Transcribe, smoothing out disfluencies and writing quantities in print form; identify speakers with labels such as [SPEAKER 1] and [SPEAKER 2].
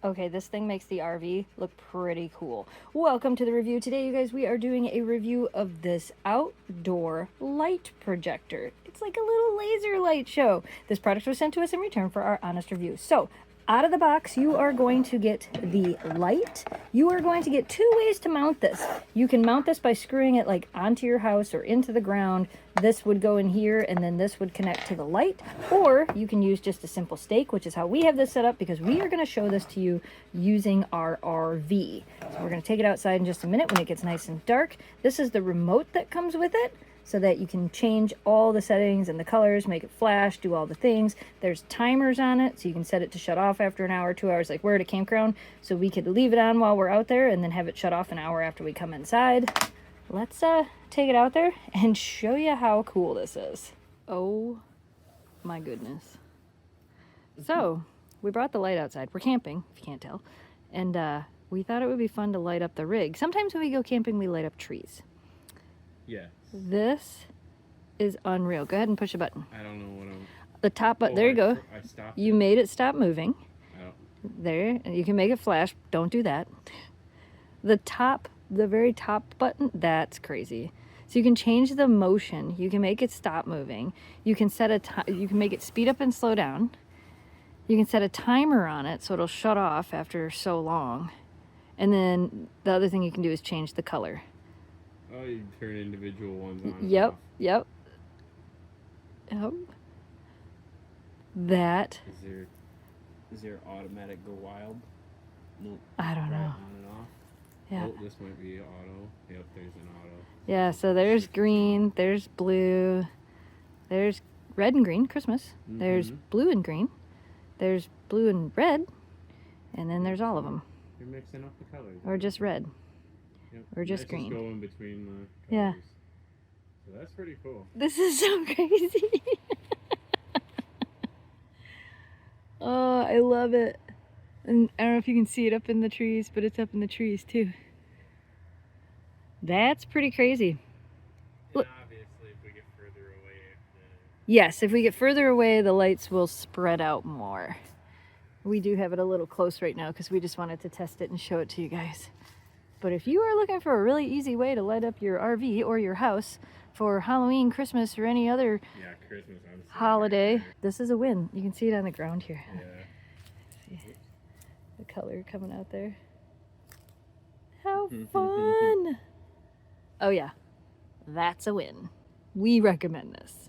[SPEAKER 1] Okay, this thing makes the RV look pretty cool. Welcome to the review. Today, you guys, we are doing a review of this outdoor light projector. It's like a little laser light show. This product was sent to us in return for our honest review. So, out of the box, you are going to get the light. You are going to get two ways to mount this. You can mount this by screwing it like onto your house or into the ground. This would go in here and then this would connect to the light. Or you can use just a simple stake, which is how we have this set up because we are going to show this to you using our RV. So we're going to take it outside in just a minute when it gets nice and dark. This is the remote that comes with it, so that you can change all the settings and the colors, make it flash, do all the things. There's timers on it, so you can set it to shut off after an hour, 2 hours, like we're at a campground. So we could leave it on while we're out there and then have it shut off an hour after we come inside. Let's take it out there and show you how cool this is. Oh my goodness. So we brought the light outside. We're camping, if you can't tell. And we thought it would be fun to light up the rig. Sometimes when we go camping, we light up trees.
[SPEAKER 2] Yeah.
[SPEAKER 1] This is unreal. Go ahead and push a button.
[SPEAKER 2] I don't know what I'm...
[SPEAKER 1] The top button. There you go.
[SPEAKER 2] I stopped
[SPEAKER 1] You made it stop moving.
[SPEAKER 2] Oh.
[SPEAKER 1] There. And you can make it flash. Don't do that. The very top button, that's crazy. So you can change the motion. You can make it stop moving. You can set a time. You can make it speed up and slow down. You can set a timer on it so it'll shut off after so long. And then the other thing you can do is change the color.
[SPEAKER 2] Oh, you turn individual ones on and
[SPEAKER 1] Yep,
[SPEAKER 2] off.
[SPEAKER 1] yep. That.
[SPEAKER 2] Is there automatic go wild? Nope.
[SPEAKER 1] I don't know.
[SPEAKER 2] On and off.
[SPEAKER 1] Yeah.
[SPEAKER 2] Oh, this might be auto. Yep, there's an auto.
[SPEAKER 1] Yeah, so there's green, there's blue, there's red and green, Christmas. There's blue and green, there's blue and red, and then there's all of them.
[SPEAKER 2] You're mixing up the colors.
[SPEAKER 1] Or just red.
[SPEAKER 2] Yep.
[SPEAKER 1] Or just
[SPEAKER 2] Let's
[SPEAKER 1] green.
[SPEAKER 2] Just go in between the colors.
[SPEAKER 1] Yeah.
[SPEAKER 2] So that's pretty cool.
[SPEAKER 1] This is so crazy. Oh, I love it. And I don't know if you can see it up in the trees, but it's up in the trees too. That's pretty crazy.
[SPEAKER 2] And obviously, if we get further away,
[SPEAKER 1] Yes, if we get further away, the lights will spread out more. We do have it a little close right now because we just wanted to test it and show it to you guys. But if you are looking for a really easy way to light up your RV or your house for Halloween, Christmas, or any other
[SPEAKER 2] Christmas,
[SPEAKER 1] holiday, this is a win. You can see it on the ground here.
[SPEAKER 2] Yeah.
[SPEAKER 1] See the color coming out there. How fun! Oh yeah, that's a win. We recommend this.